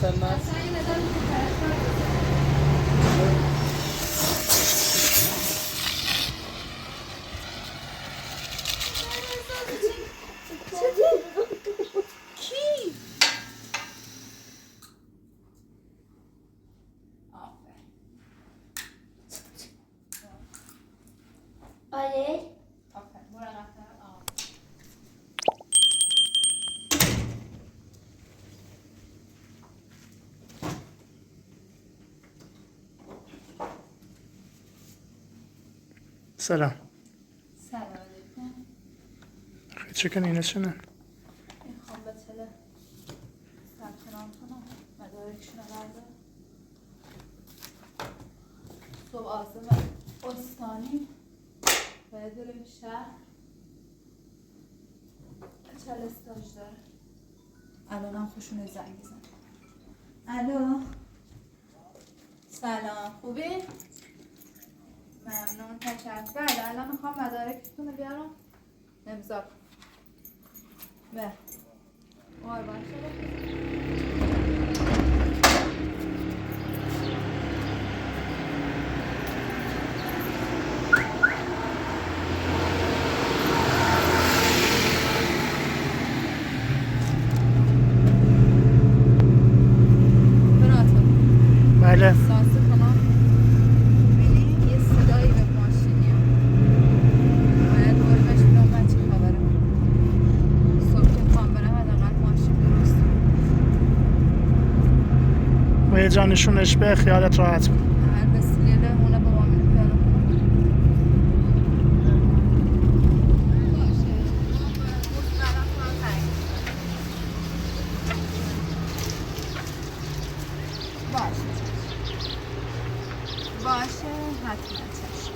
سلام. کی؟ آره سلام. سلام علیکم. چه کنی اینه چنه؟ میخوام به تله ثبت نام کنم مدارکشون رو بردار. صبح آزم استانی باید بریم شهر. چل استاج داره. الانم خوشونه زنگ بزن. الو سلام خوبی؟ ممنون تشکر. بله الان میخوام مدارکتون رو بیارم امضا کنم. بله قربان شده. بله. احساس کنم ببینی یه صدایی به ماشینی باید بایدش بدم من چه خبره. صبح که میخوام برم حداقل ماشین درست. و یه جانشونش به خیالت راحت کن. هر وسیله اونه با مامین پیدا کنم. باشه مطمئنم کنم تنگ باشه باشه حتما چشم.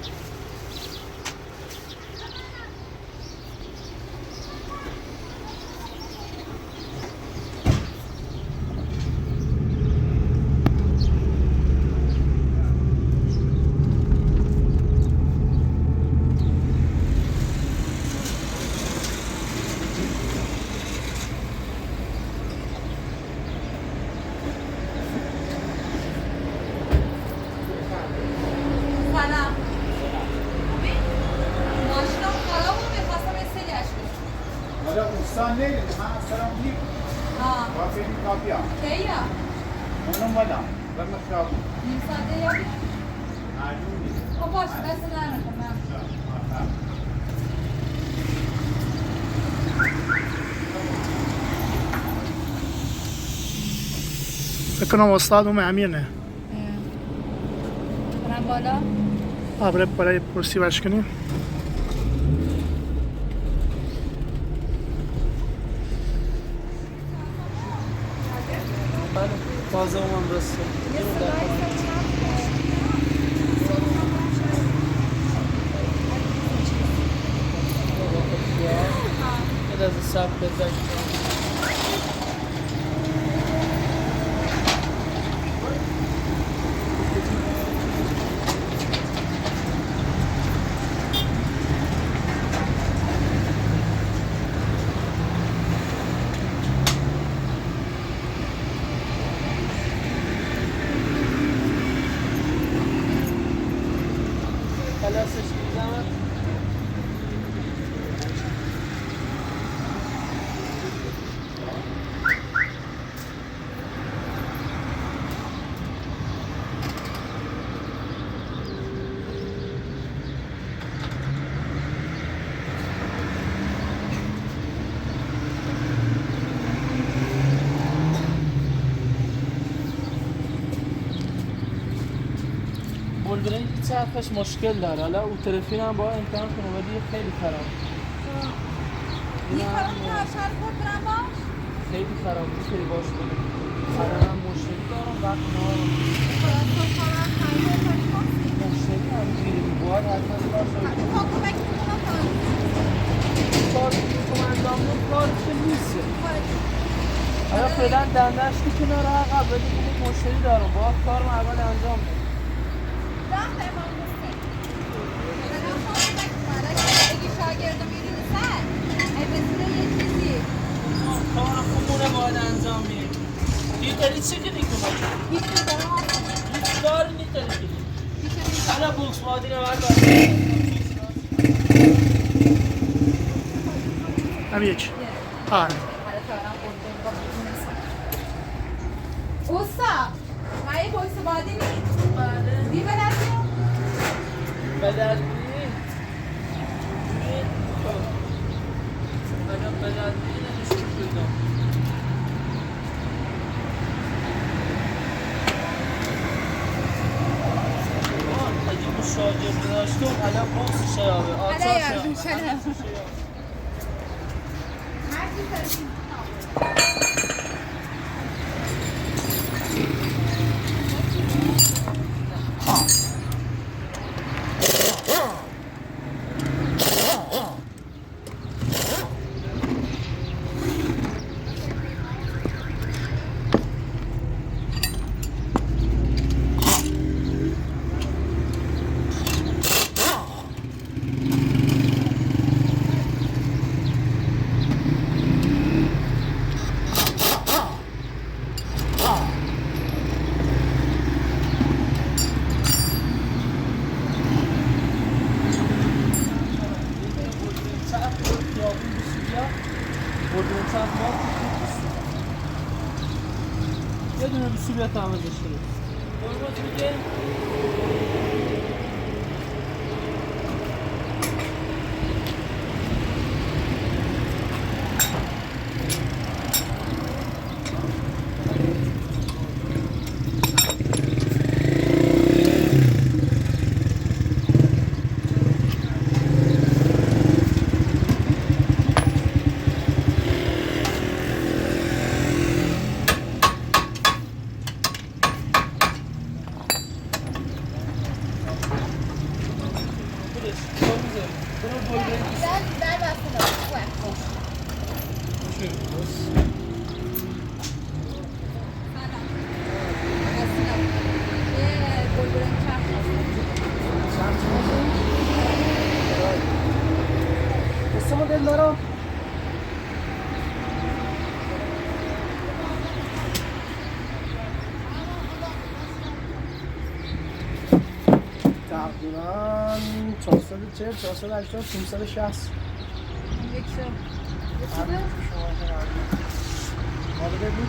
سلام ماشینم خراب بود میخواستم یه سریعش کنم. حالا اوستان نمیده من اصلا نیم کافی نیم کافی هم کیا؟ اونم بدم و مخیاب نیم ساعته یا بیان؟ معلوم نیست خب باشه دست در نکنم. بکنم استاد امیر نه. برم بالا؟ آبره برای پرسی برش کنیم. بله. تازه اومم رسته. یه صدایی چند یه لحظه صبر بزنید. خلاصش میزنم. بولدرین چرخش مشکل داره. حالا او طرفین هم با امتحان کنه ولی خیلی خراب. یه کارم که هر خود برم باش؟ خیلی خراب بود. خیلی باش کنه. الان مشتری دارم وقت نهارم. باید تو کارم خیلی کاری کنی؟ مشتری هم گیری باید حتما باشه. تا کمک میکنم کار که انجام بدم کار که نیست. حالا فعلا دندش که کنار عقب ولی یک مشتری دارم باید کارم اول انجام بدم. شاگردم میرینی سر ای بسیده یه چیزی کارم خمونه باید انجام میدم. کلی چی کنی کنم؟ هیچ چیز دارم هیچ کاری نیتاری کنی. حالا بوکس مادی رو بردار. هم یک آره اوستا ما یه بوکس بادی نیست بله. بی بلدیم بدل بینی؟ اگر بدل بینی نمیشه کنم. اگه مشاجر داشتم حالا بوکس شیابه حالا یارdım şöyle her şey karışım یه دونه بیسیبیا تعمیرش کنیم. قربونت میگه؟ Ver bastını. Ver. قصه مدل دارم؟ تقریبا 440 480 560 حالا بگو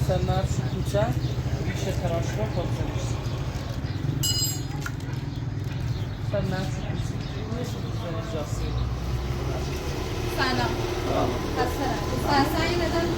Senler şu kuça, bir şey taraşma kopsamış. Senler şu kuça, ne şu kuça سلام خسته یه مدال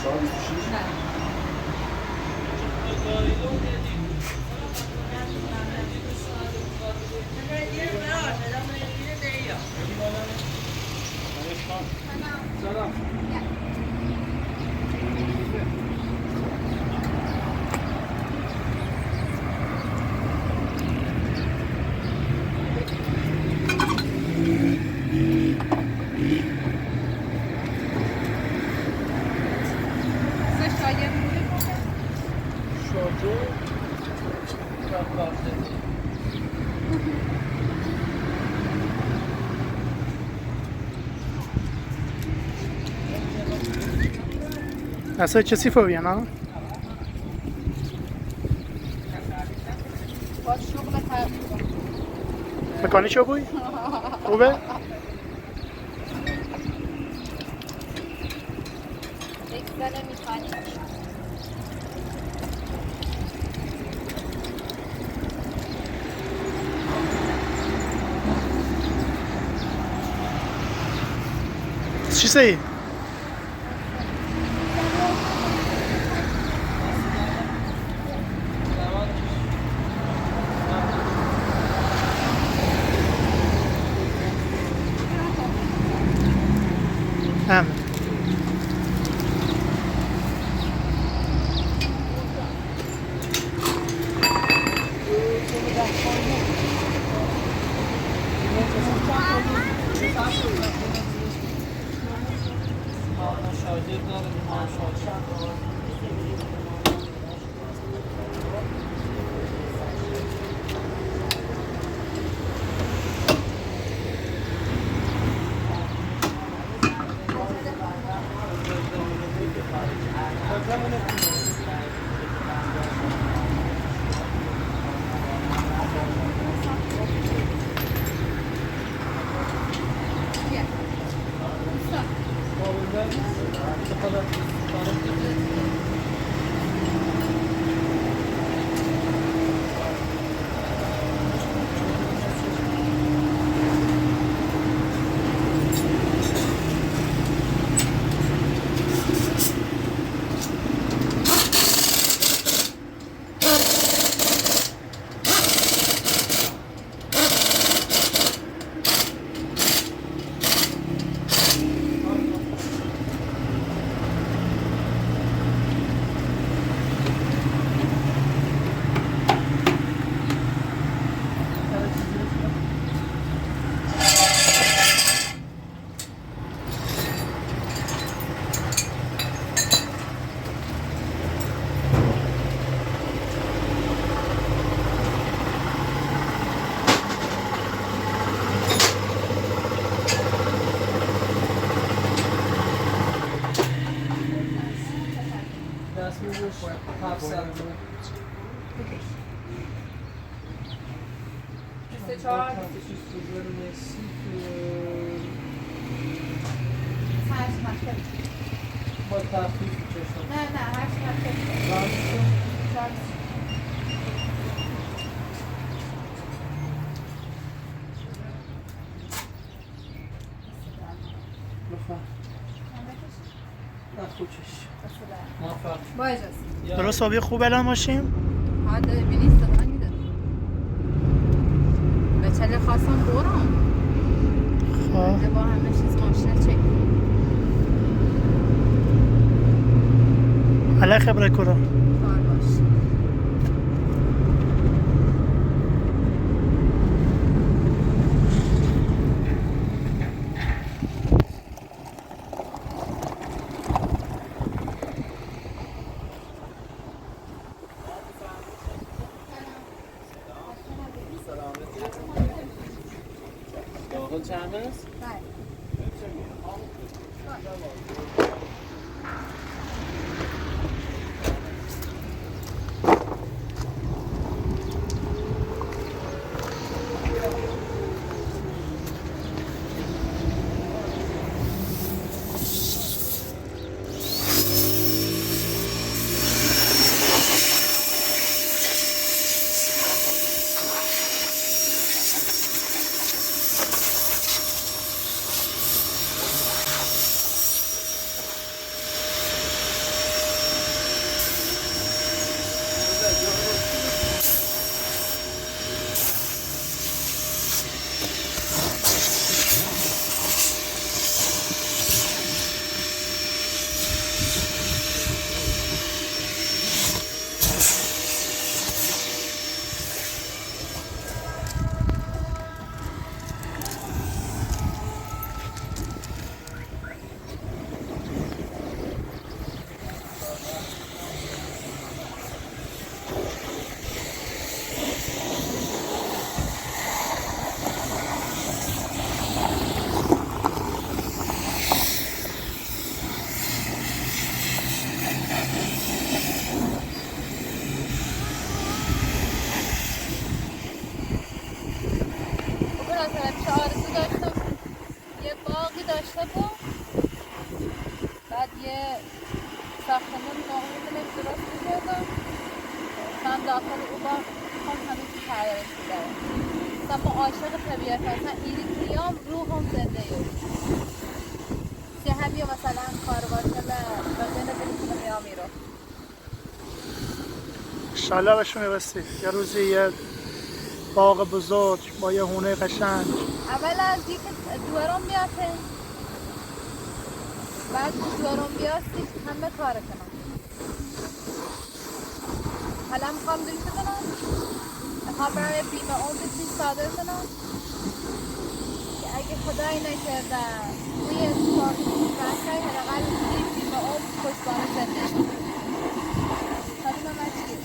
نه سلام. سه شاگرد بوده کنه شاجو رفته. اصلا کسی فوریه نه؟ با شغل تبدیل کنه مکانی چه بوی؟ خوبه؟ یک زن میخانیک چی سهی؟ هم شاگرد داره ما شاگرد. دست می‌ذاش 700 سه چهار با تخفیف چشم. نه نه هر چقدر بفهم. نه خوچش. موفق. با اجازه درست آبی خوب الان ماشین؟ ها داره بینی صدا میده به چله خواستم برم خب با همه چیز ماشین چک علی خبره کرا کار باش داخل چند است؟ داشته بود بعد یه ساختمان نقلی دلش درست می‌کردم من داخل او با هم همین که تغییرش می‌دارم مثلا ما عاشق طبیعت مثلا ایری کیام روحم زنده یود یه همی مثلا کارواشل بقیه بلیتون میامی رو انشالله بهش میرسی یه روزی یه باغ بزرگ با یه هونه قشنگ اول از یکی دوارم بیاته بعد دوارم بیاستی همه کار کنم حالا میخوام دوی کنم میخوام برای بیمه اون بسیج صادر کنم که اگه خدایی نکرده توی اتفاقی رسته حداقل این بیمه اون پشتوانه زنده شد حالا من چیه؟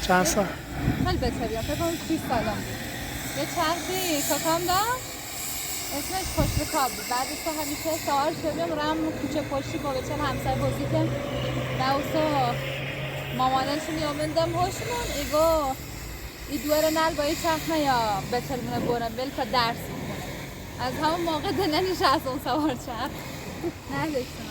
چند سال؟ خیلی بهتر بیام فکر کنم 30 سالم بود یه چرخی کاکام داشت اسمش پشت کاب بود بعدش تو همیشه سوار شدیم رم کوچه پشتی با بچه همسر بازیکم نوسا مامانش میامندم هاشمون ایگو ای دوار نل با ای چرخ نیا بچل منه برم بل که درس میکنه از همون موقع دننیش از اون سوار چرخ نه دکتنا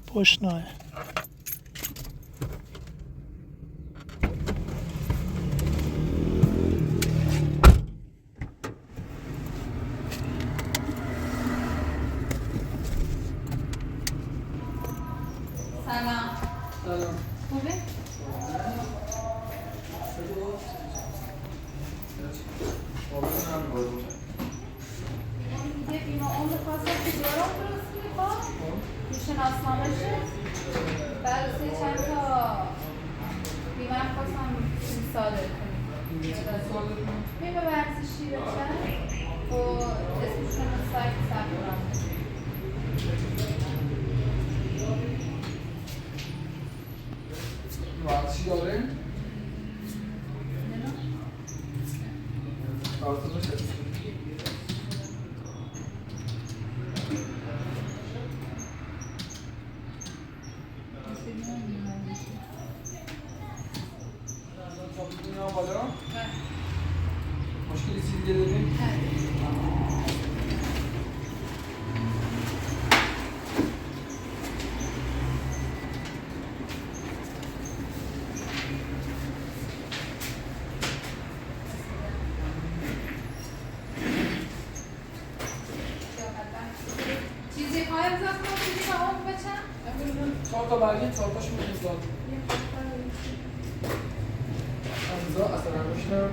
پشناه سلام سلام خوبه؟ یه بیمه اون خواستم که دورم درست میخواد شناسنامه‌شه بعد سه چند تا بیمه خواستم صادر کنیم بیمه ورزشی بچن و اسمشون رو سایت ثبت کنم ورزشی داره؟ مشکلی چیزی داریم؟ چیزی های بزن کنم چیزی که آب بچن؟ 4 تا برگه 4 تاشون میزدن امضا اصلا نمیشنم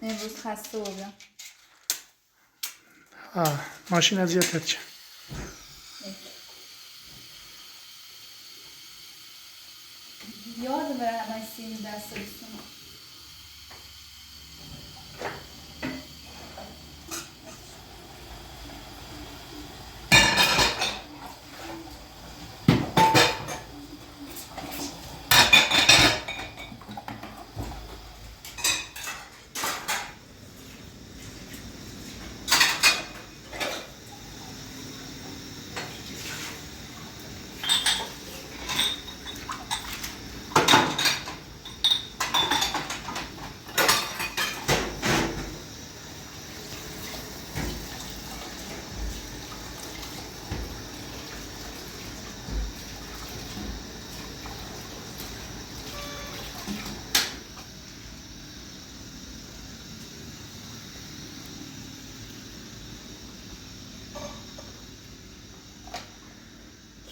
امروز خسته بودم. ماشین اذیتت چه؟ یادم بره همه سینی دست بستم.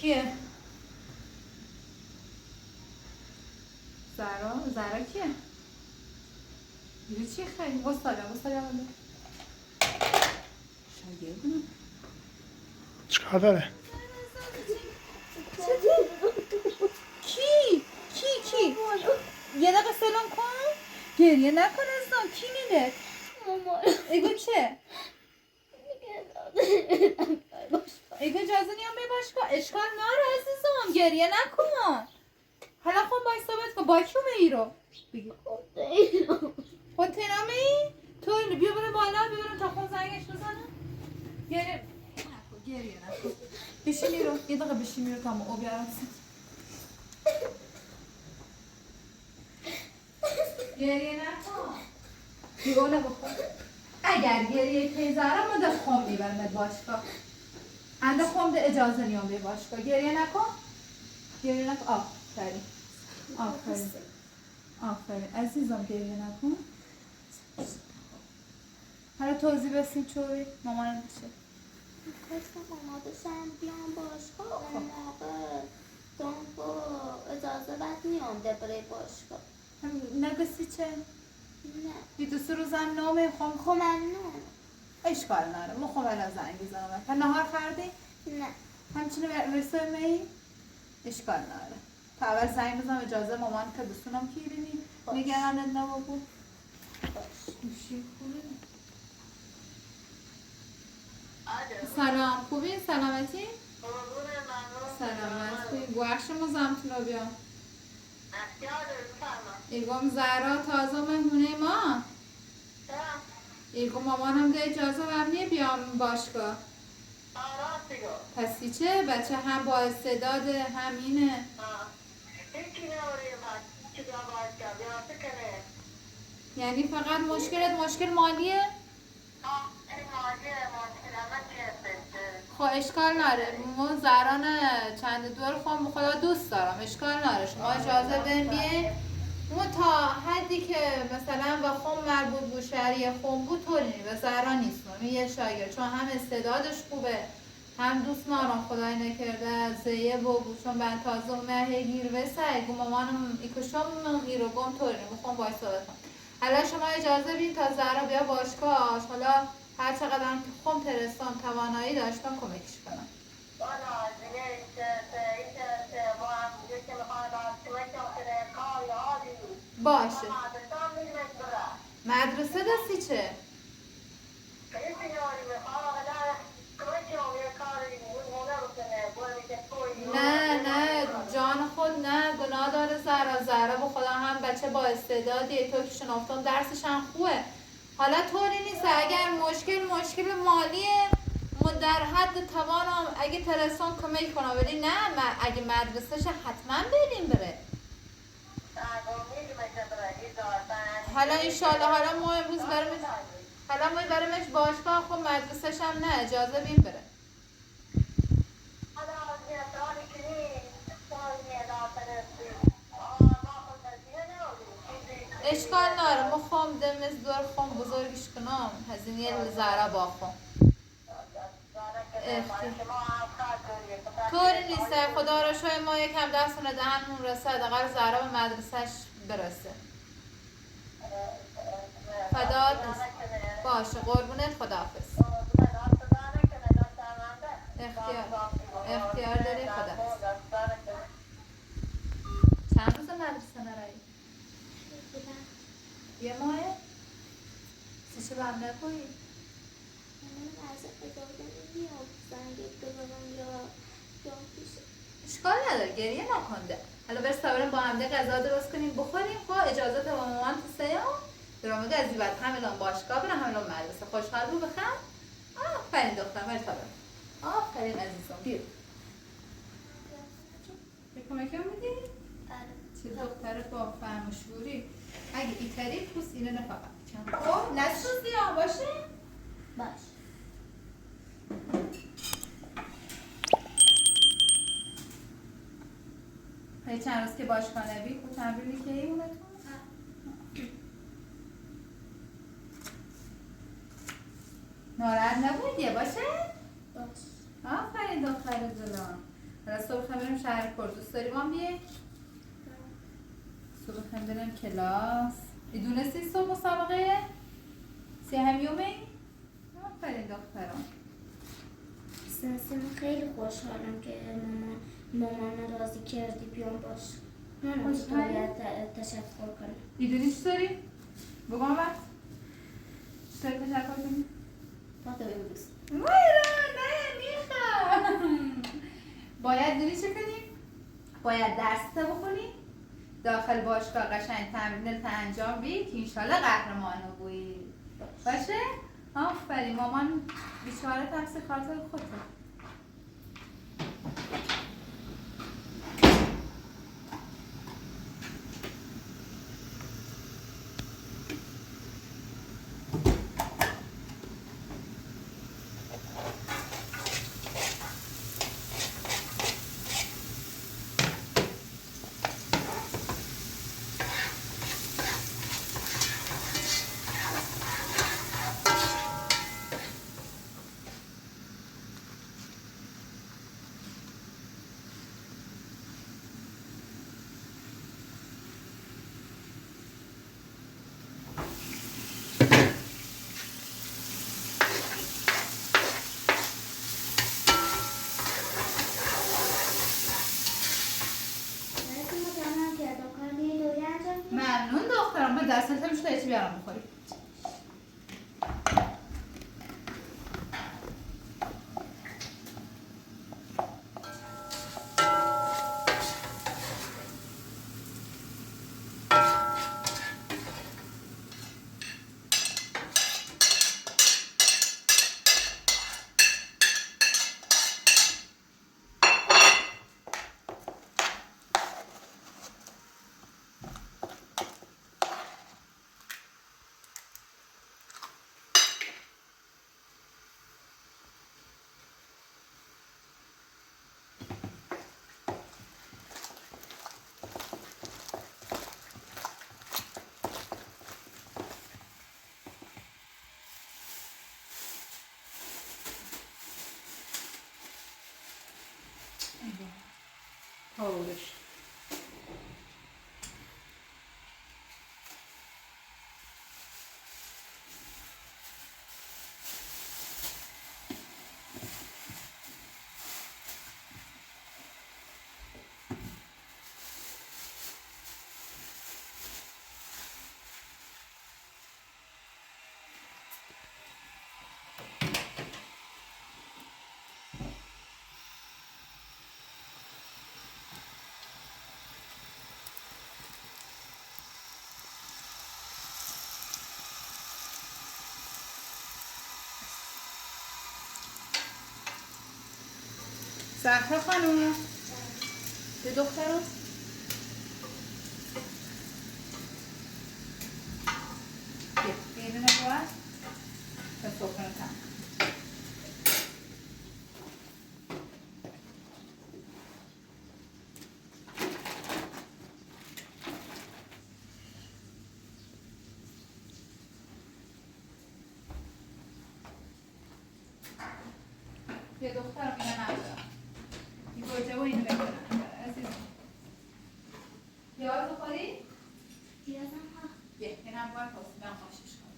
کیه؟ زهرا کیه؟ دیگه چی خیلی؟ بستالا بله شاگردم چیکار داره؟ کی؟ یه دقیقه سلام کن گریه نکن ازم کی میده؟ مامان ایگو چه؟ ایگو اجازه نیام به باشگاه اشکال ناره عزیزم گریه نکن حالا خون باید ثابت کن با کیو می رو بگی خود تینامی؟ تو بیا برو بالا بیا برو تا خون زنگش بزنم گریه نکن بشی میرو یه دقیقه بشی میرو تا ما او بیارم گریه نکن دیگونه بخور اگر گریه تیزاره ما ده خون میبرمت باشگاه انده خون ده اجازه نیام به باشگاه گریه نکن آفرین عزیزم گریه نکن حالا توضیح بسیم چوری مامانم بشه گفتم ماما بشن بیان باشگاه اون موقع با اجازه بد نیام ده برای باشگاه نگسی چه؟ نه یه دو سه روزم نامه خب ممنون اشکال نره مخوام الان زنگ بزنم تا نهار خردی؟ نه همچنین رسوی می؟ اشکال نره تا اول زنگ بزنم اجازه مامان که بسونم کیرینی نگرانت نبابو میشی خوبه سلام خوبی؟ سلامتی؟ سلامتی بوخش مزمتون رو بیام ایگم زهرا تازه مهمونه ما ایگم مامانم ده اجازه برمیه بیام باشگاه پسی چه؟ بچه هم با استعداد همینه یعنی فقط مشکل مالیه؟ خب اشکال نره ما زهران چند دور خواهم خدا دوست دارم اشکال نره شما اجازه بدین بیه ما تا حدی که مثلا به خون مربوط بود شهری خون بود طوری نی به زهران نیستم یه شاگرد چون هم استعدادش خوبه هم دوست نارم خدای نکرده زیه بگو چون من تازه اومه گیر وسه گو مامانم ایکشم میرو بام طوری میخوام باید صحبت کنم. حالا شما اجازه بین تا زهرا بیا باشگاه، حالا هر چقدر که خم ترستم توانایی داشتم کمکش کنم. باشه. مدرسه دستی چه؟ نه جان خود نه گناه داره زهرا به خدا هم بچه با استعدادیه تو که شنافتم درسش هم خوبه. حالا طوری نیست اگر مشکل مالیه در حد توانم اگه ترسان کمک کنم ولی نه اگه مدرسهش حتما بریم بره. حالا انشالله حالا ما امروز برمش باشگاه خب مدرسهش هم نه اجازه بیم بره. اشکال ناره مخوام دمز دور خون بزرگش کنم هزینه لزهرا باخم طوری نیسته خدا را شوی ما یکم دستونه دهنمون رسد اگر زهرا به مدرسهش برسه فداد باشه قربونت خداحافظ اختیار داری خداحافظ چند روز مدرسه نرایی؟ یه ماهه؟ سیشه به هم نکنی؟ اشکال نداره گریه نکنده حالا برس تا با همده غذا درست کنیم بخوریم خب اجازه با مامان تو سیام درامه گذی بعد همینان باشگاه برم همینان مدرسه خوشحال رو بخم آفرین دخترم برس تا برم آفرین عزیزم بیر به کمکم میدی؟ چه دختر با فهم و شعوری اگه ایتری پوست اینه نفقط خب نسوزی ها باشه؟ باش هی چند روز که باشگاه نبی خود تمرینی که ایمونه تو؟ ناراحت نبودیه باشه؟ باش آفرین دختر جلان حالا صبح خم بریم شهر پر دوست داری بام بیه؟ صبح خم بریم کلاس دونستی صبح مسابقه؟ 3 یومه؟ آفرین دخترم سنسیم خیلی خوشحالم که مامان راضی کردی بیام باش من باید تشکر کنم میدونی چی داری؟ بگم وقت چی داری تشکر کنی؟ با تو امروز نه میخوام باید دونی چی کنی؟ باید درست بخونی داخل باشگاه قشنگ تمرین تا انجام بی که انشالله قهرمانو بوی باشه؟ آفرین مامان بیچاره تقصیر خاطر خودت ممنون دخترم من دستت هم شده چی بیارم بخوری طولش زهرا خانوم به دخترم بیرون باید به سفره تم به دخترم اینه ندارم این گوجه و اینو بگیرم عزیزم پیاز بخوری؟ پیازم ها. یه اینم باید پاسیدم خاشش کنم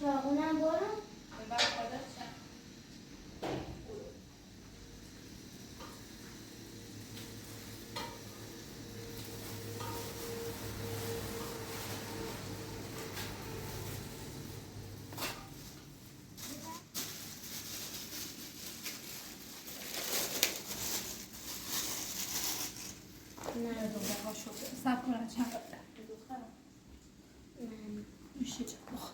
چاقونم برو. به بعد خودت شد نه دخترها شده سب کنم چند قدر دخترم من میشه چه بخور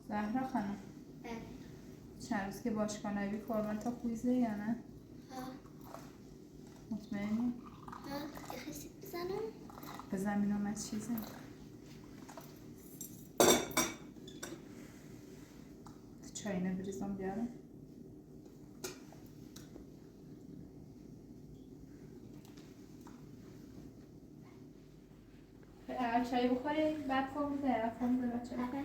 زهرا خانم چند روز که باشگاهی فرمانتا خویزه یا نه؟ ها مطمئنی؟ ها یه خیسی بزنم. به زمین آمد چیزه چاینه بریزم بیارم اول چای بخوری بعد فرم بده فرم بده بچه فرم بده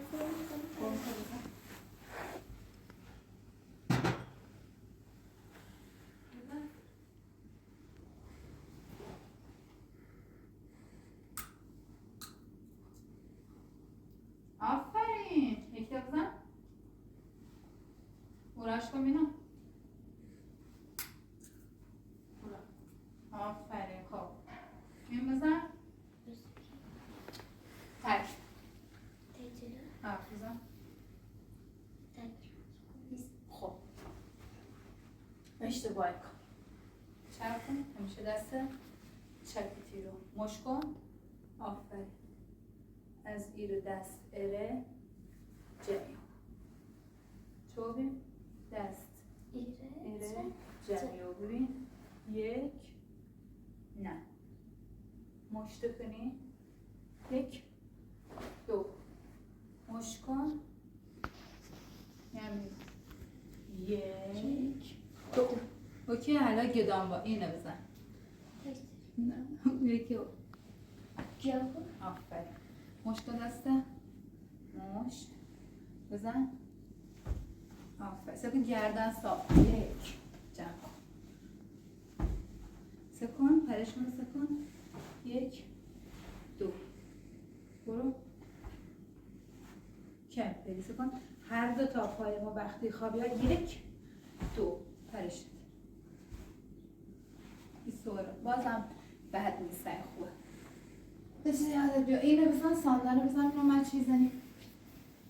آفرین یکی بزن براش کن بینم آفرین خب این بزن تک حرف بزن خب اشتباه کن چرا کن همیشه دست چپیتی رو مش کن آفرین از ایر دست اره جمعی چوبیم دست اره جمعی رو ببین یک نه مشت کنی یک دو مشت کن یعنی یک دو اوکی حالا گدام با اینو بزن نه یکی آفرین مشت دسته مشت بزن آفرین سکن گردن صاف یک جمع سکن پرش کن سکن یک دو برو کم بری سکن هر دو تا پای ما وقتی خواب یا یک دو پرش این سوال بازم بعد نیستن خوبه بسید یادت بیا اینو بزن ساندن رو بزن رو من چیز زنی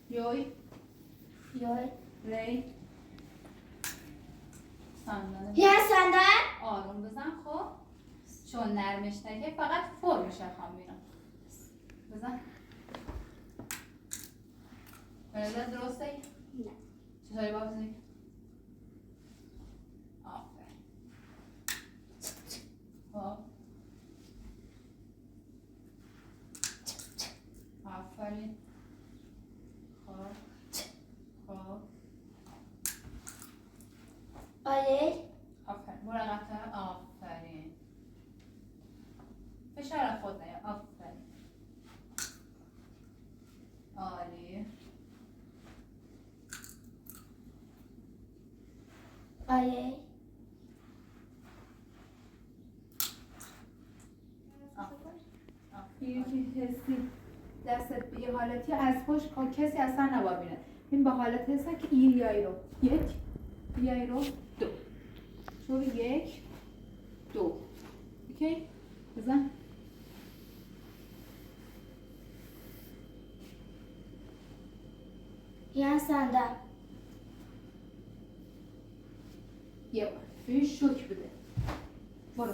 یوی ری ساندن یه صندل آروم بزن خب چون نرمش نگه فقط فرمش رو خواهم بیرم بزن به نظر درسته؟ نه چطوری با بزنی؟ آفرین فشار خود نیا. آفرین. عالی. آیه یکی حسی دستت به یه حالتی از پشت کسی اصلا نبابینه. این با حالت هست که بیایی رو یک بیایی رو دو شو یک دو اوکی بزن یه صندل یه بار ببین شوک بده برو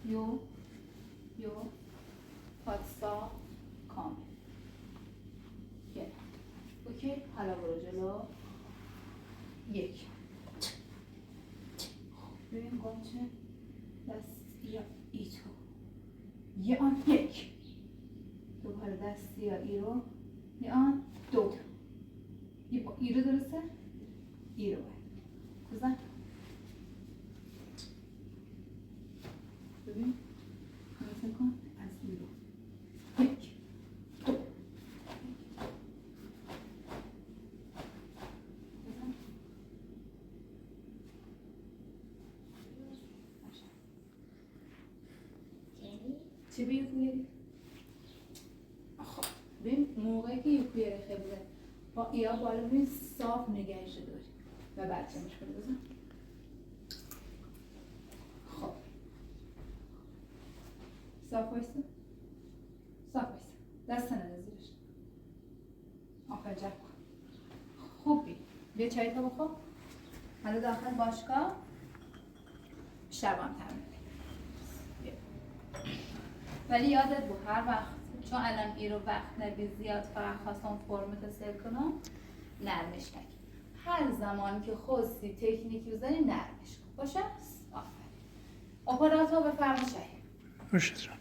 یو پاتسا کامل یه اوکی حالا برو جلو یک ببین قاچه دست یا ای تو یه آن یک دوباره دست یا ای رو یه آن دو یه با ای رو درسته؟ ای رو باید بزن ببین نمیسه کن از ای رو یک دو بزن چی به یکویری؟ خب ببین موقعی که یکویری خیلیه با ایا بالا ببین صاف نگهش داری و بعد چه مشکل بزن خب صاف بایسته صاف بایسته دست نده زیرش آخر جب کن خوبی بیا چایی تا بخور حالا داخل باشگاه بیشتر با هم تمرین بیا ولی یادت بود هر وقت چون الان ای رو وقت نبی زیاد فقط خواستم فرمت سل کنم نرمش نگی هر زمان که خواستی تکنیکی بزنی نرمش کن باشه؟ آفرین اپراتور بفرمایید باشه جان